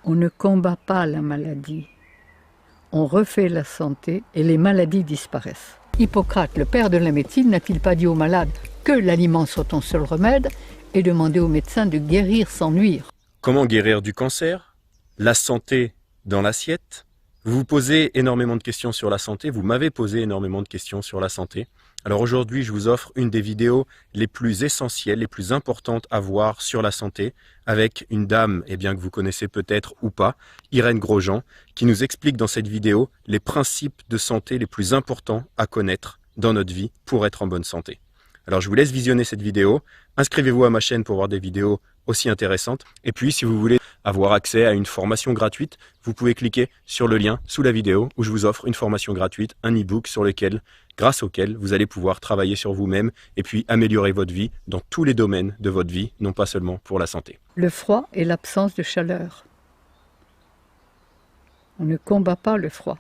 On ne combat pas la maladie, on refait la santé et les maladies disparaissent. Hippocrate, le père de la médecine, n'a-t-il pas dit aux malades que l'aliment soit ton seul remède et demandé aux médecins de guérir sans nuire? Comment guérir du cancer? La santé dans l'assiette? Vous vous posez énormément de questions sur la santé, vous m'avez posé énormément de questions sur la santé. Alors aujourd'hui, je vous offre une des vidéos les plus essentielles, les plus importantes à voir sur la santé, avec une dame, que vous connaissez peut-être ou pas, Irène Grosjean, qui nous explique dans cette vidéo les principes de santé les plus importants à connaître dans notre vie pour être en bonne santé. Alors je vous laisse visionner cette vidéo, inscrivez-vous à ma chaîne pour voir des vidéos aussi intéressantes, et puis si vous voulez avoir accès à une formation gratuite, vous pouvez cliquer sur le lien sous la vidéo où je vous offre une formation gratuite, un e-book grâce auquel vous allez pouvoir travailler sur vous-même et puis améliorer votre vie dans tous les domaines de votre vie, non pas seulement pour la santé. Le froid et l'absence de chaleur. On ne combat pas le froid,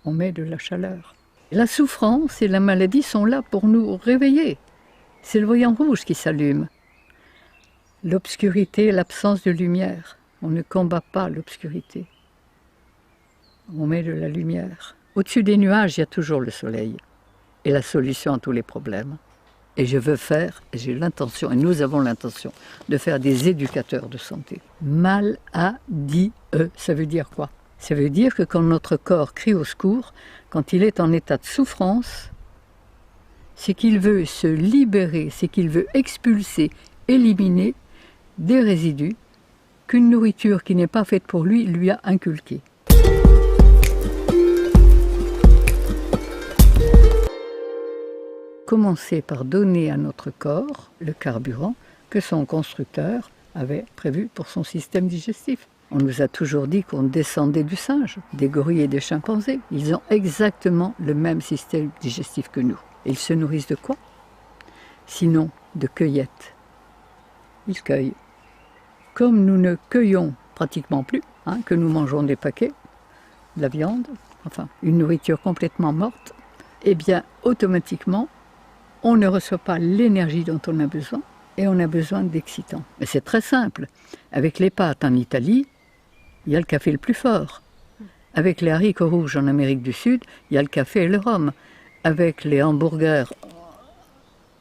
on met de la chaleur. La souffrance et la maladie sont là pour nous réveiller. C'est le voyant rouge qui s'allume. L'obscurité et l'absence de lumière. On ne combat pas l'obscurité. On met de la lumière. Au-dessus des nuages, il y a toujours le soleil. Et la solution à tous les problèmes. Et je veux faire, et j'ai l'intention, et nous avons l'intention, de faire des éducateurs de santé. Maladie, ça veut dire quoi? Ça veut dire que quand notre corps crie au secours, quand il est en état de souffrance, c'est qu'il veut se libérer, c'est qu'il veut expulser, éliminer des résidus qu'une nourriture qui n'est pas faite pour lui lui a inculqués. Commencer par donner à notre corps le carburant que son constructeur avait prévu pour son système digestif. On nous a toujours dit qu'on descendait du singe, des gorilles et des chimpanzés. Ils ont exactement le même système digestif que nous. Et ils se nourrissent de quoi? Sinon de cueillettes. Ils cueillent. Comme nous ne cueillons pratiquement plus, que nous mangeons des paquets, de la viande, enfin une nourriture complètement morte, eh bien automatiquement, on ne reçoit pas l'énergie dont on a besoin et on a besoin d'excitants. Mais c'est très simple. Avec les pâtes en Italie, il y a le café le plus fort. Avec les haricots rouges en Amérique du Sud, il y a le café et le rhum. Avec les hamburgers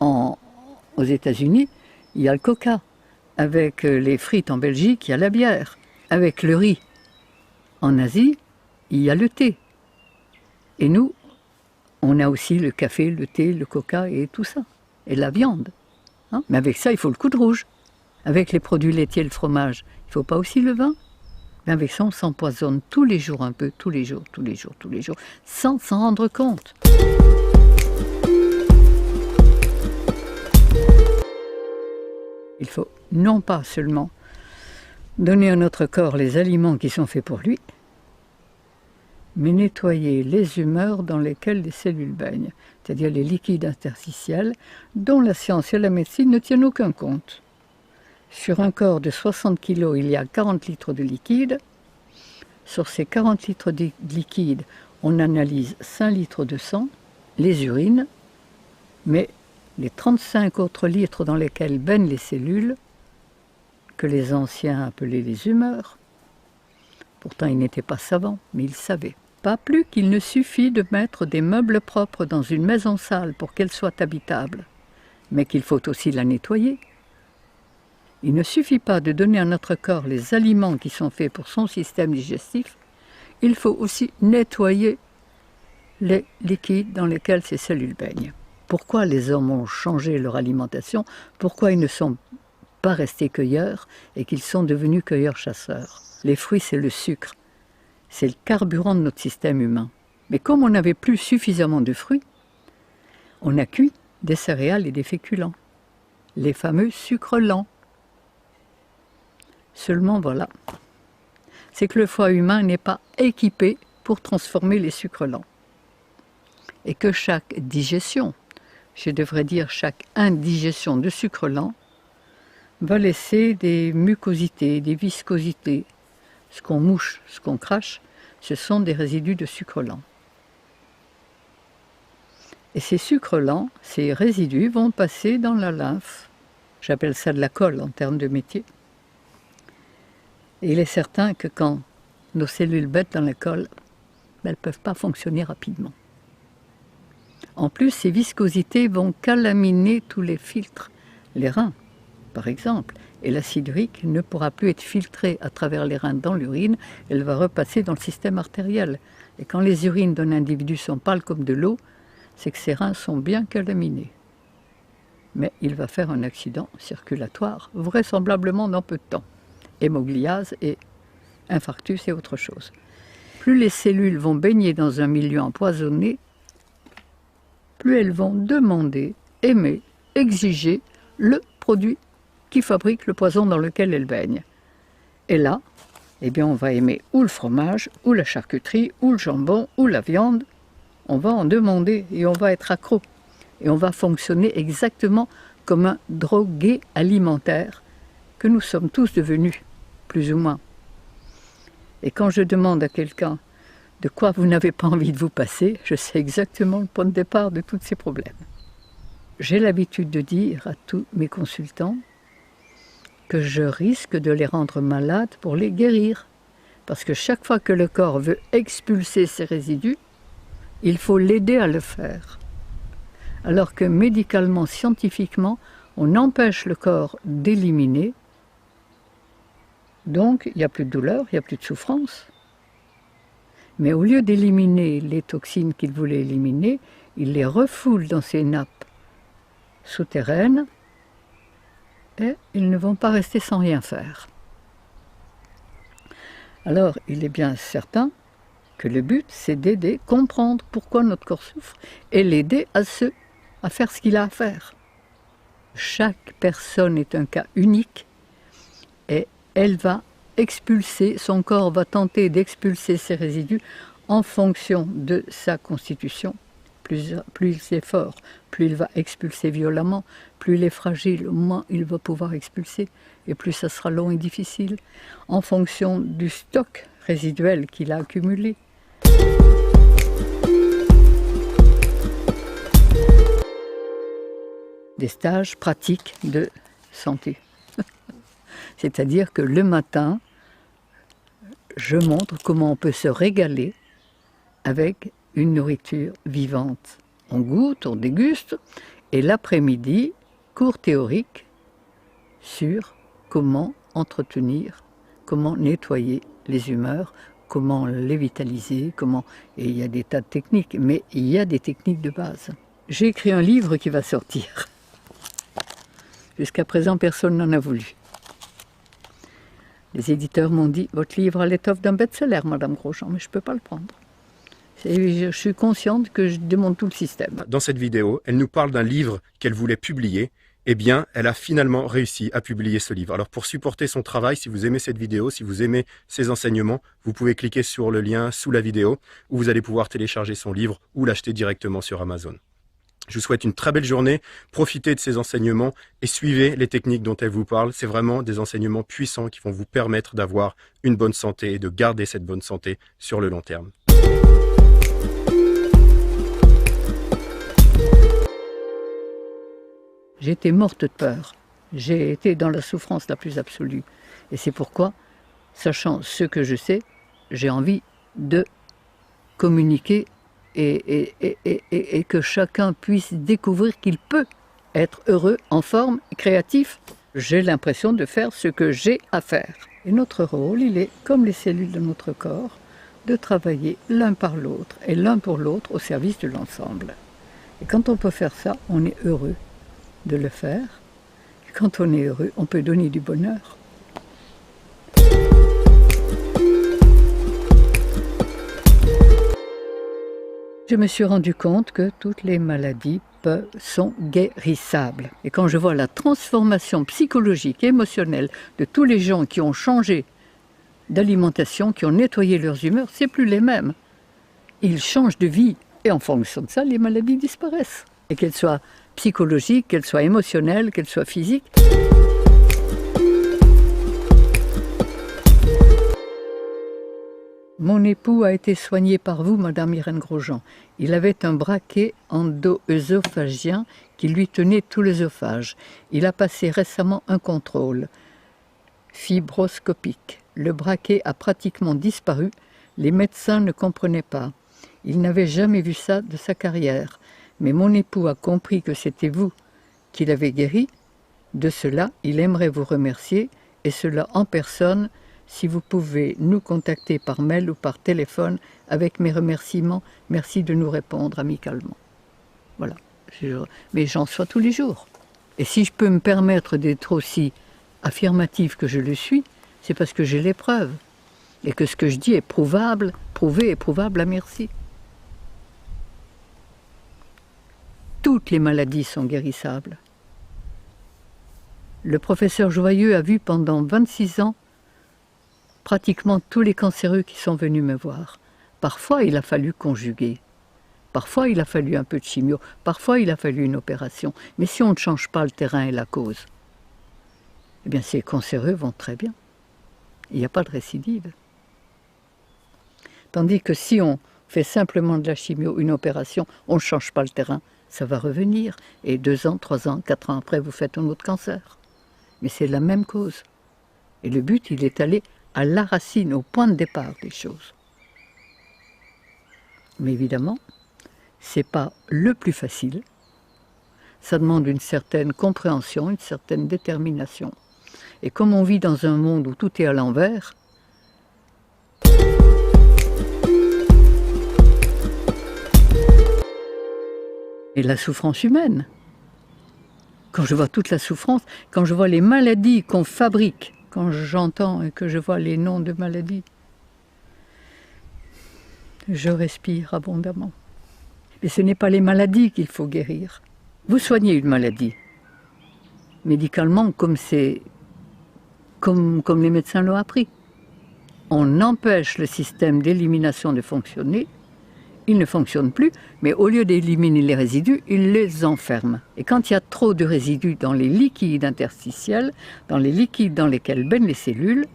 aux États-Unis, il y a le coca. Avec les frites en Belgique, il y a la bière. Avec le riz en Asie, il y a le thé. Et nous, on a aussi le café, le thé, le coca et tout ça. Et la viande. Mais avec ça, il faut le coup de rouge. Avec les produits laitiers et le fromage, il ne faut pas aussi le vin. Mais avec ça, on s'empoisonne tous les jours un peu, tous les jours, sans s'en rendre compte. Il faut non pas seulement donner à notre corps les aliments qui sont faits pour lui, mais nettoyer les humeurs dans lesquelles les cellules baignent, c'est-à-dire les liquides interstitiels dont la science et la médecine ne tiennent aucun compte. Sur un corps de 60 kg, il y a 40 litres de liquide. Sur ces 40 litres de liquide, on analyse 5 litres de sang, les urines, mais les 35 autres litres dans lesquels baignent les cellules, que les anciens appelaient les humeurs, pourtant ils n'étaient pas savants, mais ils savaient. Pas plus qu'il ne suffit de mettre des meubles propres dans une maison sale pour qu'elle soit habitable, mais qu'il faut aussi la nettoyer. Il ne suffit pas de donner à notre corps les aliments qui sont faits pour son système digestif, il faut aussi nettoyer les liquides dans lesquels ces cellules baignent. Pourquoi les hommes ont changé leur alimentation? Pourquoi ils ne sont pas restés cueilleurs et qu'ils sont devenus cueilleurs-chasseurs? Les fruits, c'est le sucre. C'est le carburant de notre système humain. Mais comme on n'avait plus suffisamment de fruits, on a cuit des céréales et des féculents. Les fameux sucres lents. Seulement voilà, c'est que le foie humain n'est pas équipé pour transformer les sucres lents. Et que chaque digestion, je devrais dire chaque indigestion de sucre lent, va laisser des mucosités, des viscosités. Ce qu'on mouche, ce qu'on crache, ce sont des résidus de sucre lent. Et ces sucres lents, ces résidus vont passer dans la lymphe. J'appelle ça de la colle en termes de métier. Et il est certain que quand nos cellules bêtes dans le col, elles ne peuvent pas fonctionner rapidement. En plus, ces viscosités vont calaminer tous les filtres, les reins par exemple, et l'acide urique ne pourra plus être filtré à travers les reins dans l'urine, elle va repasser dans le système artériel. Et quand les urines d'un individu sont pâles comme de l'eau, c'est que ses reins sont bien calaminés. Mais il va faire un accident circulatoire, vraisemblablement dans peu de temps. Hémogliase et infarctus et autre chose. Plus les cellules vont baigner dans un milieu empoisonné, plus elles vont demander, aimer, exiger le produit qui fabrique le poison dans lequel elles baignent. Et là, eh bien, on va aimer ou le fromage, ou la charcuterie, ou le jambon, ou la viande. On va en demander et on va être accro. Et on va fonctionner exactement comme un drogué alimentaire que nous sommes tous devenus, plus ou moins. Et quand je demande à quelqu'un de quoi vous n'avez pas envie de vous passer, je sais exactement le point de départ de tous ces problèmes. J'ai l'habitude de dire à tous mes consultants que je risque de les rendre malades pour les guérir. Parce que chaque fois que le corps veut expulser ses résidus, il faut l'aider à le faire. Alors que médicalement, scientifiquement, on empêche le corps d'éliminer. Donc, il n'y a plus de douleur, il n'y a plus de souffrance. Mais au lieu d'éliminer les toxines qu'il voulait éliminer, il les refoule dans ces nappes souterraines et ils ne vont pas rester sans rien faire. Alors, il est bien certain que le but, c'est d'aider, comprendre pourquoi notre corps souffre et l'aider à faire ce qu'il a à faire. Chaque personne est un cas unique et elle va expulser, son corps va tenter d'expulser ses résidus en fonction de sa constitution. Plus il est fort, plus il va expulser violemment, plus il est fragile, moins il va pouvoir expulser, et plus ça sera long et difficile, en fonction du stock résiduel qu'il a accumulé. Des stages pratiques de santé. C'est-à-dire que le matin, je montre comment on peut se régaler avec une nourriture vivante. On goûte, on déguste, et l'après-midi, cours théorique sur comment entretenir, comment nettoyer les humeurs, comment les vitaliser, et il y a des tas de techniques, mais il y a des techniques de base. J'ai écrit un livre qui va sortir. Jusqu'à présent, personne n'en a voulu. Les éditeurs m'ont dit « Votre livre a l'étoffe d'un best-seller, Madame Grosjean, mais je ne peux pas le prendre. » Je suis consciente que je démonte tout le système. Dans cette vidéo, elle nous parle d'un livre qu'elle voulait publier. Eh bien, elle a finalement réussi à publier ce livre. Alors, pour supporter son travail, si vous aimez cette vidéo, si vous aimez ses enseignements, vous pouvez cliquer sur le lien sous la vidéo où vous allez pouvoir télécharger son livre ou l'acheter directement sur Amazon. Je vous souhaite une très belle journée, profitez de ces enseignements et suivez les techniques dont elle vous parle. C'est vraiment des enseignements puissants qui vont vous permettre d'avoir une bonne santé et de garder cette bonne santé sur le long terme. J'étais morte de peur. J'ai été dans la souffrance la plus absolue. Et c'est pourquoi, sachant ce que je sais, j'ai envie de communiquer et que chacun puisse découvrir qu'il peut être heureux, en forme, créatif. J'ai l'impression de faire ce que j'ai à faire. Et notre rôle, il est, comme les cellules de notre corps, de travailler l'un par l'autre et l'un pour l'autre au service de l'ensemble. Et quand on peut faire ça, on est heureux de le faire. Et quand on est heureux, on peut donner du bonheur. Je me suis rendu compte que toutes les maladies sont guérissables. Et quand je vois la transformation psychologique et émotionnelle de tous les gens qui ont changé d'alimentation, qui ont nettoyé leurs humeurs, c'est plus les mêmes. Ils changent de vie et en fonction de ça, les maladies disparaissent. Et qu'elles soient psychologiques, qu'elles soient émotionnelles, qu'elles soient physiques. Mon époux a été soigné par vous, Madame Irène Grosjean. Il avait un braquet endo-œsophagien qui lui tenait tout l'œsophage. Il a passé récemment un contrôle fibroscopique. Le braquet a pratiquement disparu. Les médecins ne comprenaient pas. Ils n'avaient jamais vu ça de sa carrière. Mais mon époux a compris que c'était vous qui l'avez guéri. De cela, il aimerait vous remercier, et cela en personne, si vous pouvez nous contacter par mail ou par téléphone avec mes remerciements. Merci de nous répondre amicalement. Voilà. Mais j'en reçois tous les jours. Et si je peux me permettre d'être aussi affirmative que je le suis, c'est parce que j'ai les preuves. Et que ce que je dis est prouvable, prouvé et prouvable à merci. Toutes les maladies sont guérissables. Le professeur Joyeux a vu pendant 26 ans pratiquement tous les cancéreux qui sont venus me voir. Parfois, il a fallu conjuguer. Parfois, il a fallu un peu de chimio. Parfois, il a fallu une opération. Mais si on ne change pas le terrain et la cause, eh bien, ces cancéreux vont très bien. Il n'y a pas de récidive. Tandis que si on fait simplement de la chimio, une opération, on ne change pas le terrain, ça va revenir. Et 2 ans, 3 ans, 4 ans après, vous faites un autre cancer. Mais c'est la même cause. Et le but, il est allé à la racine, au point de départ des choses. Mais évidemment, ce n'est pas le plus facile. Ça demande une certaine compréhension, une certaine détermination. Et comme on vit dans un monde où tout est à l'envers, et la souffrance humaine, quand je vois toute la souffrance, quand je vois les maladies qu'on fabrique, quand j'entends et que je vois les noms de maladies, je respire abondamment. Et ce n'est pas les maladies qu'il faut guérir. Vous soignez une maladie, médicalement, comme les médecins l'ont appris. On empêche le système d'élimination de fonctionner, il ne fonctionne plus, mais au lieu d'éliminer les résidus, il les enferme. Et quand il y a trop de résidus dans les liquides interstitiels, dans les liquides dans lesquels baignent les cellules,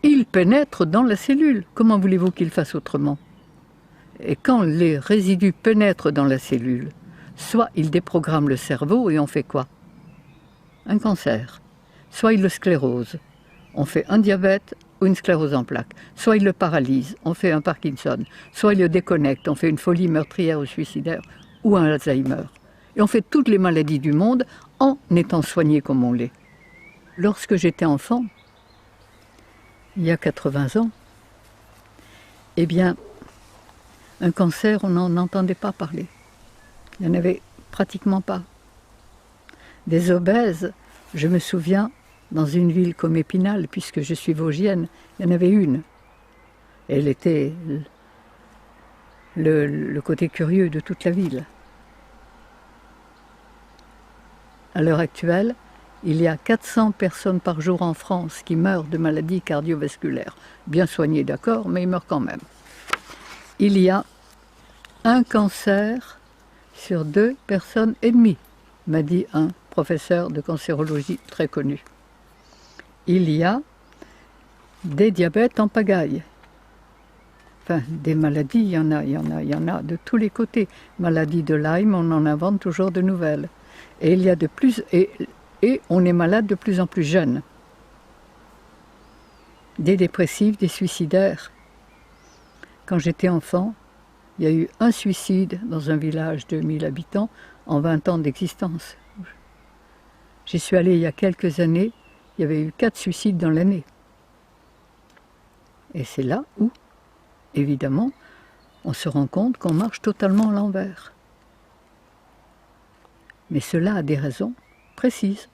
ils pénètrent dans la cellule. Comment voulez-vous qu'ils fassent autrement? Et quand les résidus pénètrent dans la cellule, soit ils déprogramment le cerveau et on fait quoi? Un cancer. Soit ils le sclérosent, on fait un diabète ou une sclérose en plaques. Soit ils le paralysent, on fait un Parkinson. Soit ils le déconnectent, on fait une folie meurtrière ou suicidaire ou un Alzheimer. Et on fait toutes les maladies du monde en étant soigné comme on l'est. Lorsque j'étais enfant, il y a 80 ans, eh bien, un cancer, on n'en entendait pas parler. Il n'y en avait pratiquement pas. Des obèses, je me souviens, dans une ville comme Épinal, puisque je suis vosgienne, il y en avait une. Elle était le côté curieux de toute la ville. À l'heure actuelle, il y a 400 personnes par jour en France qui meurent de maladies cardiovasculaires. Bien soignées, d'accord, mais ils meurent quand même. Il y a un cancer sur 2 personnes et demie, m'a dit un professeur de cancérologie très connu. Il y a des diabètes en pagaille. Enfin, des maladies, il y en a de tous les côtés. Maladie de Lyme, on en invente toujours de nouvelles. Et il y a de plus, et on est malade de plus en plus jeune. Des dépressifs, des suicidaires. Quand j'étais enfant, il y a eu un suicide dans un village de 1000 habitants en 20 ans d'existence. J'y suis allée il y a quelques années, il y avait eu 4 suicides dans l'année. Et c'est là où, évidemment, on se rend compte qu'on marche totalement à l'envers. Mais cela a des raisons précises.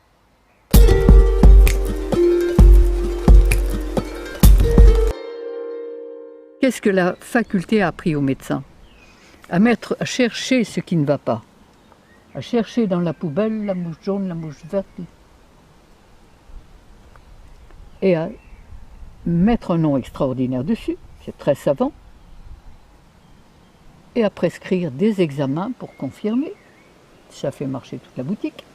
Qu'est-ce que la faculté a appris aux médecins? À chercher ce qui ne va pas. À chercher dans la poubelle la mouche jaune, la mouche verte. Et à mettre un nom extraordinaire dessus, c'est très savant. Et à prescrire des examens pour confirmer, ça fait marcher toute la boutique.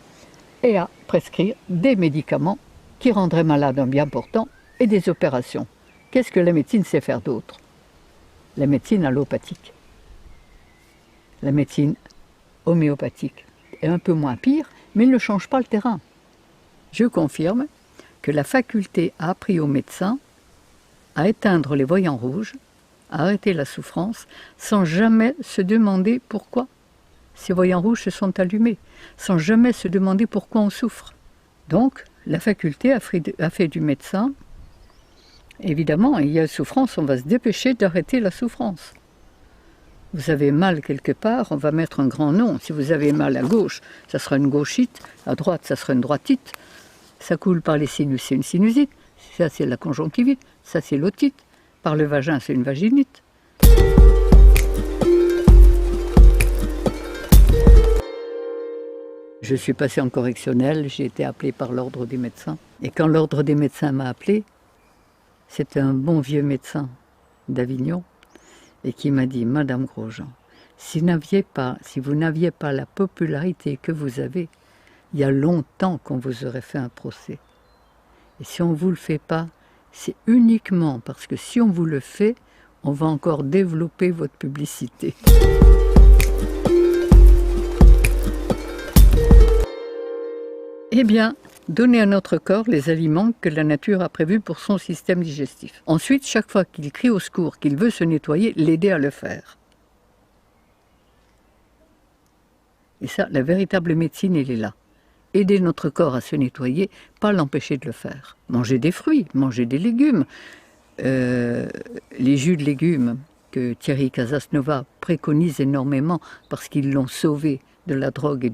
Et à prescrire des médicaments qui rendraient malade un bien portant et des opérations. Qu'est-ce que la médecine sait faire d'autre? La médecine allopathique. La médecine homéopathique est un peu moins pire, mais il ne change pas le terrain. Je confirme que la faculté a appris aux médecins à éteindre les voyants rouges, à arrêter la souffrance, sans jamais se demander pourquoi ces voyants rouges se sont allumés, sans jamais se demander pourquoi on souffre. Donc, la faculté a fait du médecin, évidemment, il y a souffrance, on va se dépêcher d'arrêter la souffrance. Vous avez mal quelque part, on va mettre un grand nom. Si vous avez mal à gauche, ça sera une gauchite, à droite, ça sera une droitite. Ça coule par les sinus, c'est une sinusite. Ça, c'est la conjonctivite. Ça, c'est l'otite. Par le vagin, c'est une vaginite. Je suis passé en correctionnel, j'ai été appelé par l'ordre des médecins. Et quand l'ordre des médecins m'a appelé, c'était un bon vieux médecin d'Avignon et qui m'a dit « Madame Grosjean, si vous n'aviez pas la popularité que vous avez, il y a longtemps qu'on vous aurait fait un procès. Et si on ne vous le fait pas, c'est uniquement parce que si on vous le fait, on va encore développer votre publicité. » Eh bien, donnez à notre corps les aliments que la nature a prévus pour son système digestif. Ensuite, chaque fois qu'il crie au secours, qu'il veut se nettoyer, l'aider à le faire. Et ça, la véritable médecine, elle est là. Aider notre corps à se nettoyer, pas l'empêcher de le faire. Manger des fruits, manger des légumes. Les jus de légumes que Thierry Casasnova préconise énormément parce qu'ils l'ont sauvé de la drogue et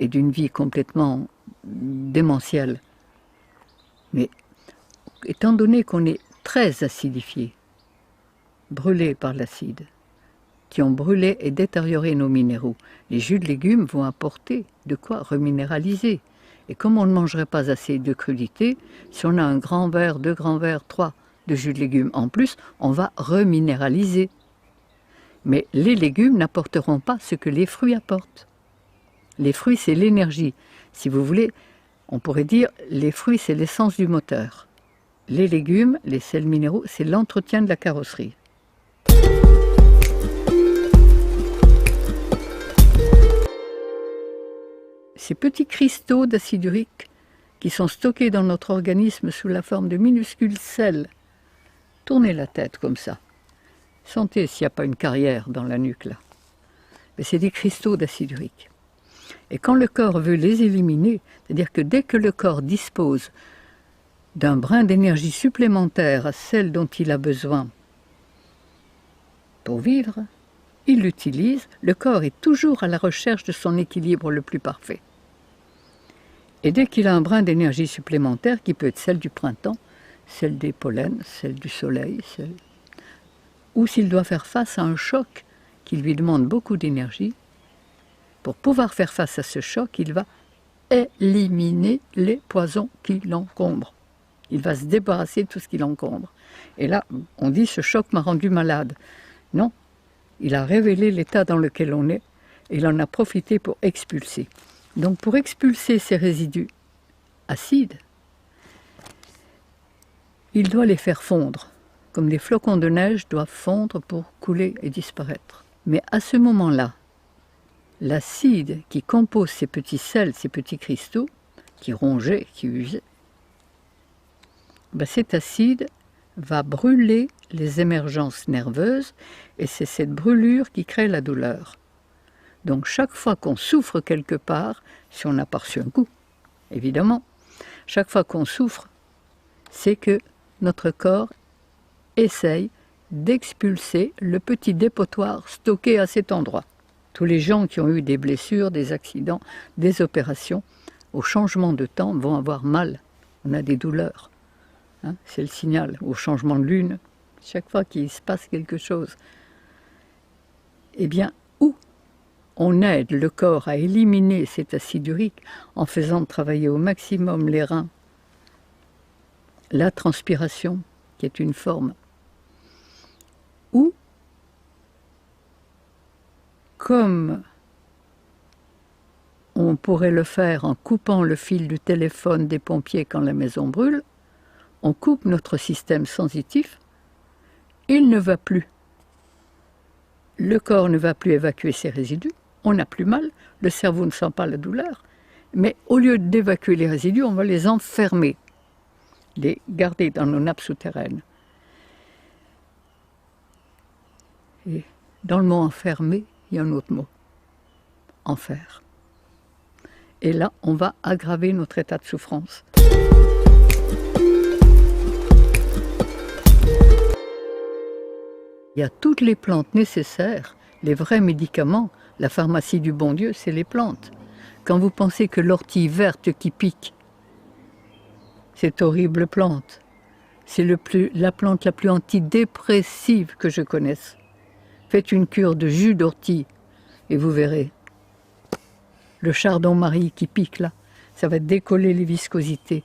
d'une vie complètement démentielle. Mais étant donné qu'on est très acidifié, brûlé par l'acide, qui ont brûlé et détérioré nos minéraux, les jus de légumes vont apporter de quoi reminéraliser. Et comme on ne mangerait pas assez de crudités, si on a un grand verre, 2 grands verres, 3 de jus de légumes en plus, on va reminéraliser. Mais les légumes n'apporteront pas ce que les fruits apportent. Les fruits, c'est l'énergie. Si vous voulez, on pourrait dire les fruits, c'est l'essence du moteur. Les légumes, les sels minéraux, c'est l'entretien de la carrosserie. Ces petits cristaux d'acide urique qui sont stockés dans notre organisme sous la forme de minuscules sels. Tournez la tête comme ça. Sentez s'il n'y a pas une carrière dans la nuque là. Mais c'est des cristaux d'acide urique. Et quand le corps veut les éliminer, c'est-à-dire que dès que le corps dispose d'un brin d'énergie supplémentaire à celle dont il a besoin pour vivre, il l'utilise. Le corps est toujours à la recherche de son équilibre le plus parfait. Et dès qu'il a un brin d'énergie supplémentaire, qui peut être celle du printemps, celle des pollens, celle du soleil, ou s'il doit faire face à un choc qui lui demande beaucoup d'énergie, pour pouvoir faire face à ce choc, il va éliminer les poisons qui l'encombrent. Il va se débarrasser de tout ce qui l'encombre. Et là, on dit « ce choc m'a rendu malade ». Non, il a révélé l'état dans lequel on est et il en a profité pour expulser. Donc pour expulser ces résidus acides, il doit les faire fondre, comme des flocons de neige doivent fondre pour couler et disparaître. Mais à ce moment-là, l'acide qui compose ces petits sels, ces petits cristaux, qui rongeaient, qui usaient, cet acide va brûler les émergences nerveuses et c'est cette brûlure qui crée la douleur. Donc chaque fois qu'on souffre quelque part, si on a pas reçu un coup, évidemment, chaque fois qu'on souffre, c'est que notre corps essaye d'expulser le petit dépotoir stocké à cet endroit. Tous les gens qui ont eu des blessures, des accidents, des opérations, au changement de temps, vont avoir mal. On a des douleurs. Hein, c'est le signal. Au changement de lune, chaque fois qu'il se passe quelque chose, eh bien, où on aide le corps à éliminer cet acide urique en faisant travailler au maximum les reins, la transpiration, qui est une forme, ou comme on pourrait le faire en coupant le fil du téléphone des pompiers quand la maison brûle, on coupe notre système sensitif, il ne va plus. Le corps ne va plus évacuer ses résidus, on n'a plus mal, le cerveau ne sent pas la douleur, mais au lieu d'évacuer les résidus, on va les enfermer. les garder dans nos nappes souterraines. Et dans le mot enfermé, il y a un autre mot, enfer. Et là, on va aggraver notre état de souffrance. Il y a toutes les plantes nécessaires, les vrais médicaments. La pharmacie du bon Dieu, c'est les plantes. Quand vous pensez que l'ortie verte qui pique, cette horrible plante, c'est la plante la plus antidépressive que je connaisse. Faites une cure de jus d'ortie et vous verrez. Le chardon-marie qui pique là, ça va décoller les viscosités.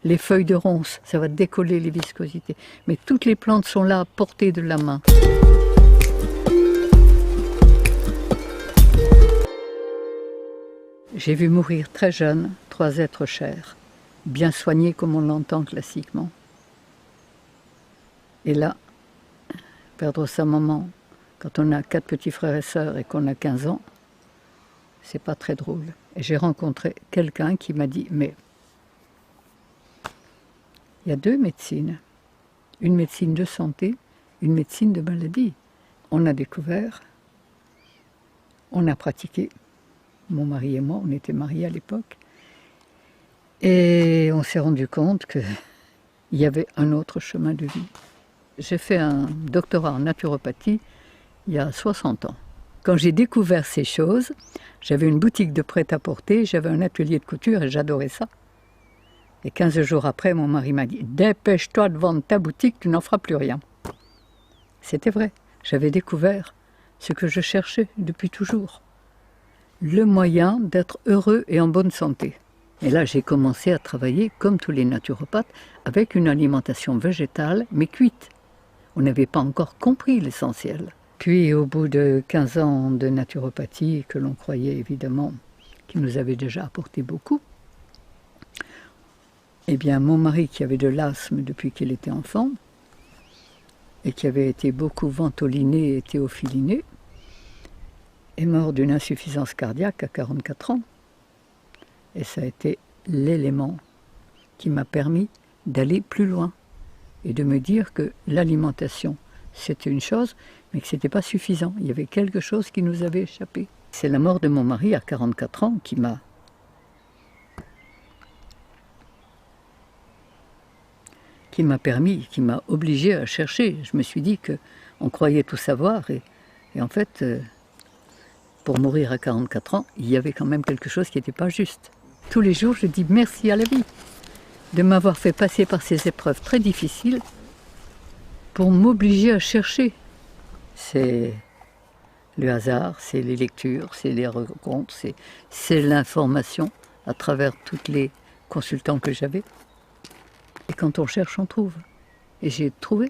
Les feuilles de ronce, ça va décoller les viscosités. Mais toutes les plantes sont là à portée de la main. J'ai vu mourir très jeune 3 êtres chers, bien soignés comme on l'entend classiquement. Et là, perdre sa maman, quand on a 4 petits frères et sœurs et qu'on a 15 ans, c'est pas très drôle. Et j'ai rencontré quelqu'un qui m'a dit, mais il y a 2 médecines, une médecine de santé, une médecine de maladie. On a découvert, on a pratiqué, mon mari et moi, on était mariés à l'époque, et on s'est rendu compte qu'il y avait un autre chemin de vie. J'ai fait un doctorat en naturopathie il y a 60 ans. Quand j'ai découvert ces choses, j'avais une boutique de prêt-à-porter, j'avais un atelier de couture et j'adorais ça. Et 15 jours après, mon mari m'a dit « Dépêche-toi de vendre ta boutique, tu n'en feras plus rien ». C'était vrai, j'avais découvert ce que je cherchais depuis toujours. Le moyen d'être heureux et en bonne santé. Et là, j'ai commencé à travailler, comme tous les naturopathes, avec une alimentation végétale, mais cuite. On n'avait pas encore compris l'essentiel. Puis, au bout de 15 ans de naturopathie, que l'on croyait évidemment, qui nous avait déjà apporté beaucoup, eh bien, mon mari, qui avait de l'asthme depuis qu'il était enfant, et qui avait été beaucoup ventoliné et théophiliné, est mort d'une insuffisance cardiaque à 44 ans. Et ça a été l'élément qui m'a permis d'aller plus loin et de me dire que l'alimentation, c'était une chose, mais que ce n'était pas suffisant. Il y avait quelque chose qui nous avait échappé. C'est la mort de mon mari à 44 ans qui m'a permis, qui m'a obligé à chercher. Je me suis dit qu'on croyait tout savoir et en fait, pour mourir à 44 ans, il y avait quand même quelque chose qui n'était pas juste. Tous les jours, je dis merci à la vie de m'avoir fait passer par ces épreuves très difficiles pour m'obliger à chercher. C'est le hasard, c'est les lectures, c'est les rencontres, c'est l'information à travers tous les consultants que j'avais. Et quand on cherche, on trouve. Et j'ai trouvé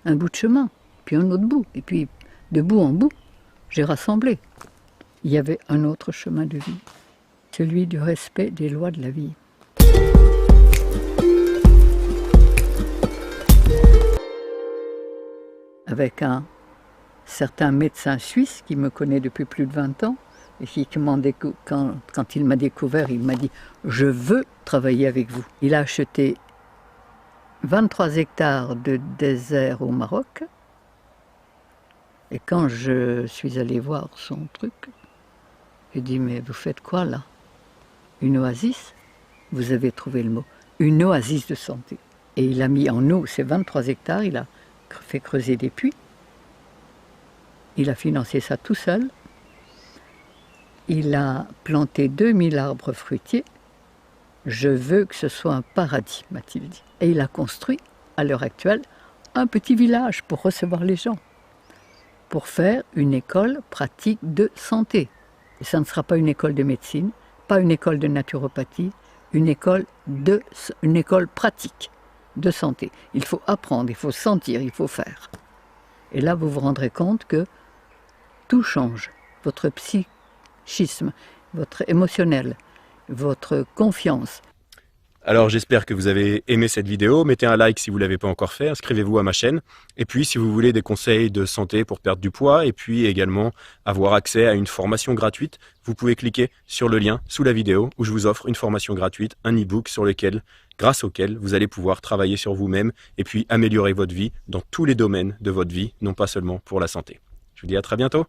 un bout de chemin, puis un autre bout. Et puis, de bout en bout, j'ai rassemblé. Il y avait un autre chemin de vie, celui du respect des lois de la vie. Avec un certain médecin suisse qui me connaît depuis plus de 20 ans, et qui, quand il m'a découvert, il m'a dit « Je veux travailler avec vous ». Il a acheté 23 hectares de désert au Maroc. Et quand je suis allée voir son truc, j'ai dit « Mais vous faites quoi là? Une oasis ?» Vous avez trouvé le mot. Une oasis de santé. Et il a mis en eau ces 23 hectares, il a fait creuser des puits. Il a financé ça tout seul. Il a planté 2000 arbres fruitiers. Je veux que ce soit un paradis, m'a-t-il dit. Et il a construit, à l'heure actuelle, un petit village pour recevoir les gens, pour faire une école pratique de santé. Et ça ne sera pas une école de médecine, pas une école de naturopathie, une école pratique de santé. Il faut apprendre, il faut sentir, il faut faire. Et là, vous vous rendrez compte que tout change. Votre psychisme, votre émotionnel, votre confiance. Alors j'espère que vous avez aimé cette vidéo, mettez un like si vous ne l'avez pas encore fait, inscrivez-vous à ma chaîne, et puis si vous voulez des conseils de santé pour perdre du poids, et puis également avoir accès à une formation gratuite, vous pouvez cliquer sur le lien sous la vidéo où je vous offre une formation gratuite, un e-book grâce auquel vous allez pouvoir travailler sur vous-même et puis améliorer votre vie dans tous les domaines de votre vie, non pas seulement pour la santé. Je vous dis à très bientôt.